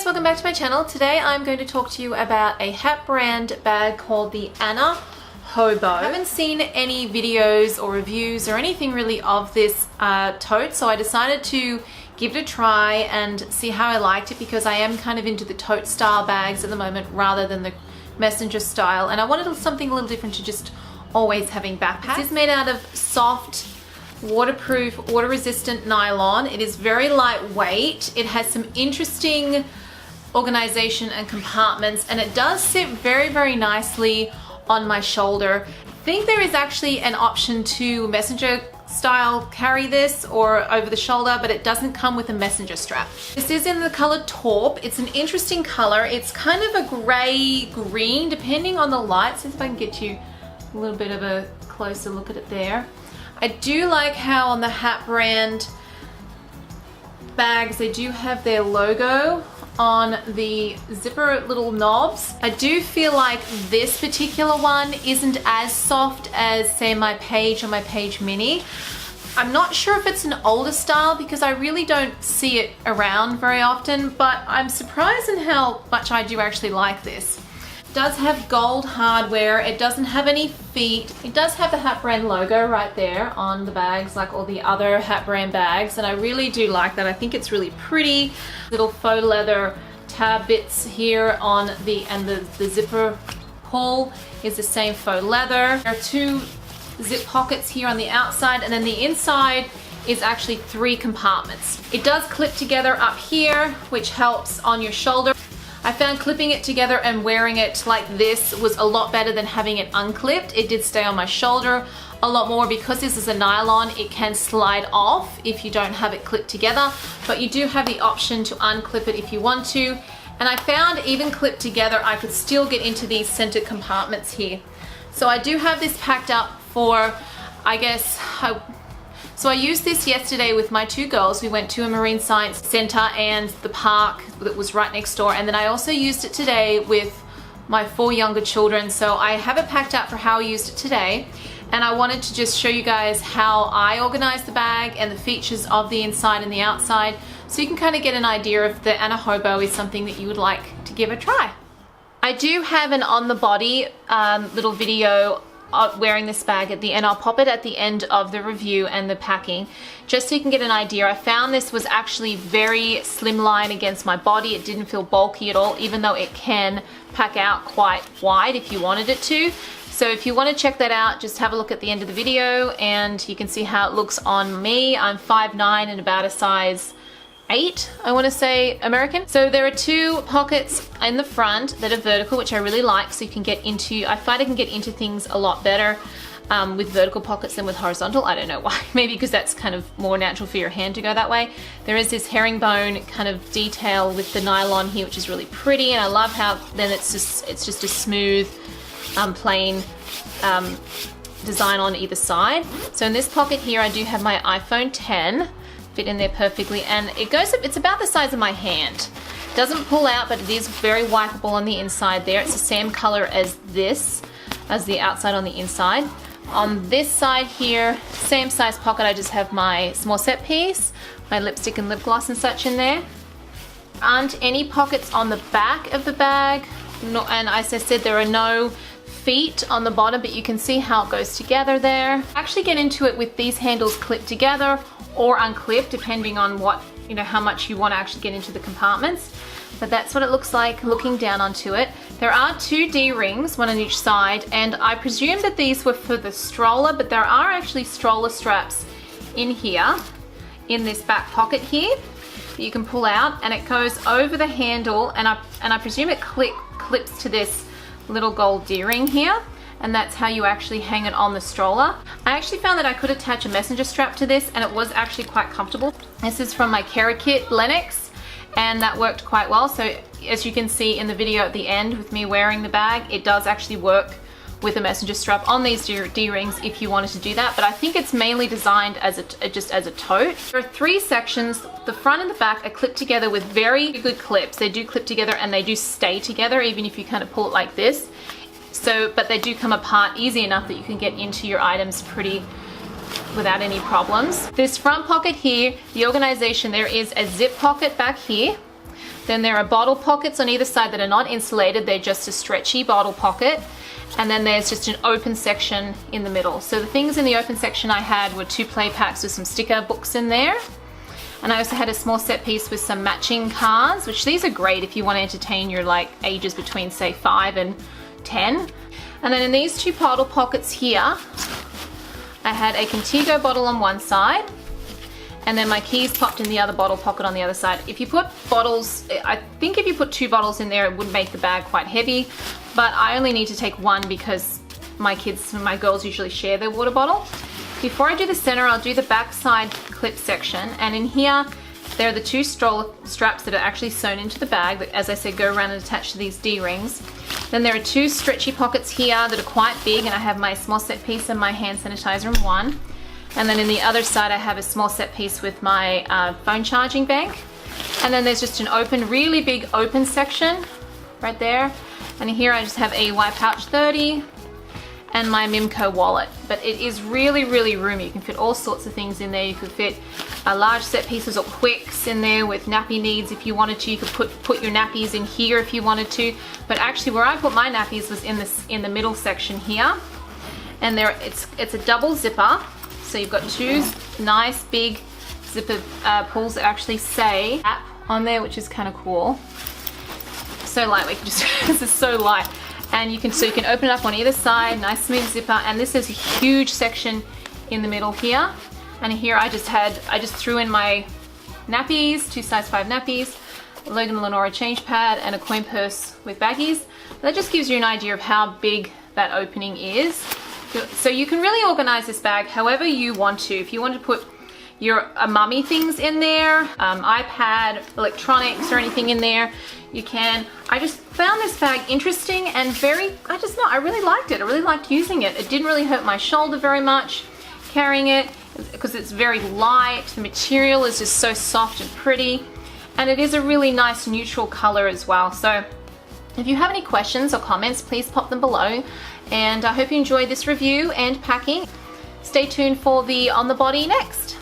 welcome back to my channel. Today I'm going to talk to you about a HAPP brand bag called the Hobo. I haven't seen any videos or reviews or anything really of this tote, so I decided to give it a try and see how I liked it, because I am kind of into the tote style bags at the moment rather than the messenger style, and I wanted something a little different to just always having backpacks. This is made out of soft, waterproof, water resistant nylon. It is very lightweight. It has some interesting organization and compartments, and it does sit very, very nicely on my shoulder. I think there is actually an option to messenger style carry this or over the shoulder, but it doesn't come with a messenger strap. This is in the color taupe. It's an interesting color. It's kind of a gray green depending on the light. See if I can get you a little bit of a closer look at it there. I do like how on the HAPP brand bags they do have their logo on the zipper little knobs. I do feel like this particular one isn't as soft as, say, my Page or my Page Mini. I'm not sure if it's an older style because I really don't see it around very often, but I'm surprised in how much I do actually like this. It does have gold hardware. It doesn't have any feet. It does have the HAPP brand logo right there on the bags like all the other HAPP brand bags, and I really do like that. I think it's really pretty. Little faux leather tab bits here on the zipper pull is the same faux leather. There are two zip pockets here on the outside, and then the inside is actually 3 compartments. It does clip together up here, which helps on your shoulder. I found clipping it together and wearing it like this was a lot better than having it unclipped. It did stay on my shoulder a lot more. Because this is a nylon, it can slide off if you don't have it clipped together, but you do have the option to unclip it if you want to. And I found even clipped together, I could still get into these center compartments here. So I do have this packed up for, so I used this yesterday with my 2 girls. We went to a marine science center and the park that was right next door, and then I also used it today with my 4 younger children. So I have it packed up for how I used it today, and I wanted to just show you guys how I organized the bag and the features of the inside and the outside, so you can kind of get an idea if the Hobo is something that you would like to give a try. I do have an on the body little video wearing this bag at the end. I'll pop it at the end of the review and the packing, just so you can get an idea. I found this was actually very slimline against my body. It didn't feel bulky at all, even though it can pack out quite wide if you wanted it to. So if you want to check that out, just have a look at the end of the video and you can see how it looks on me. I'm 5'9" and about a size 8, I want to say, American. So there are 2 pockets in the front that are vertical, which I really like, so you can get into, I find I can get into things a lot better with vertical pockets than with horizontal. I don't know why, maybe because that's kind of more natural for your hand to go that way. There is this herringbone kind of detail with the nylon here, which is really pretty, and I love how then it's just a smooth, plain design on either side. So in this pocket here, I do have my iPhone 10. Fit in there perfectly, and it goes up, it's about the size of my hand. Doesn't pull out, but it is very wipeable on the inside there. It's the same color as this, as the outside on the inside. On this side here, same size pocket, I just have my small set piece, my lipstick and lip gloss and such in there. Aren't any pockets on the back of the bag, no, and as I said, there are no feet on the bottom, but you can see how it goes together there. Actually get into it with these handles clipped together or unclipped, depending on what, how much you want to actually get into the compartments. But that's what it looks like looking down onto it. There are 2 D-rings, one on each side, and I presume that these were for the stroller, but there are actually stroller straps in here, in this back pocket here, that you can pull out, and it goes over the handle, and I presume it clips to this little gold D-ring here, and that's how you actually hang it on the stroller. I actually found that I could attach a messenger strap to this, and it was actually quite comfortable. This is from my Care Kit Lennox, and that worked quite well. So as you can see in the video at the end with me wearing the bag, it does actually work with a messenger strap on these D-rings if you wanted to do that, but I think it's mainly designed as just as a tote. There are 3 sections. The front and the back are clipped together with very good clips. They do clip together and they do stay together even if you kind of pull it like this. So, but they do come apart easy enough that you can get into your items pretty without any problems. This front pocket here, the organization, there is a zip pocket back here. Then there are bottle pockets on either side that are not insulated, they're just a stretchy bottle pocket. And then there's just an open section in the middle. So the things in the open section I had were 2 play packs with some sticker books in there. And I also had a small set piece with some matching cards, which these are great if you want to entertain your like ages between say 5 and 10. And then in these 2 bottle pockets here, I had a Contigo bottle on one side, and then my keys popped in the other bottle pocket on the other side. If you put bottles, I think if you put 2 bottles in there, it would make the bag quite heavy, but I only need to take 1 because my girls usually share their water bottle. Before I do the center, I'll do the back side clip section, and in here, there are the 2 stroller straps that are actually sewn into the bag that, as I said, go around and attach to these D-rings. Then there are 2 stretchy pockets here that are quite big, and I have my small set piece and my hand sanitizer in one. And then in the other side, I have a small set piece with my phone charging bank. And then there's just an open, really big open section right there. And here I just have a Y Pouch 30 and my Mimco wallet. But it is really, really roomy. You can fit all sorts of things in there. You could fit large set pieces or quicks in there with nappy needs if you wanted to. You could put your nappies in here if you wanted to. But actually where I put my nappies was in the middle section here. And there it's a double zipper. So you've got 2 nice big zipper pulls that actually say HAPP on there, which is kind of cool. So lightweight, this is so light. And you can open it up on either side, nice smooth zipper, and this is a huge section in the middle here. And here I just threw in my nappies, 2 size 5 nappies, a Logan and Lenora change pad, and a coin purse with baggies. That just gives you an idea of how big that opening is. So you can really organize this bag however you want to. If you want to put your mummy things in there, iPad, electronics or anything in there, you can. I just found this bag interesting and I really liked it. I really liked using it. It didn't really hurt my shoulder very much carrying it because it's very light. The material is just so soft and pretty, and it is a really nice neutral color as well. So if you have any questions or comments, please pop them below. And I hope you enjoyed this review and packing. Stay tuned for the On the Body next.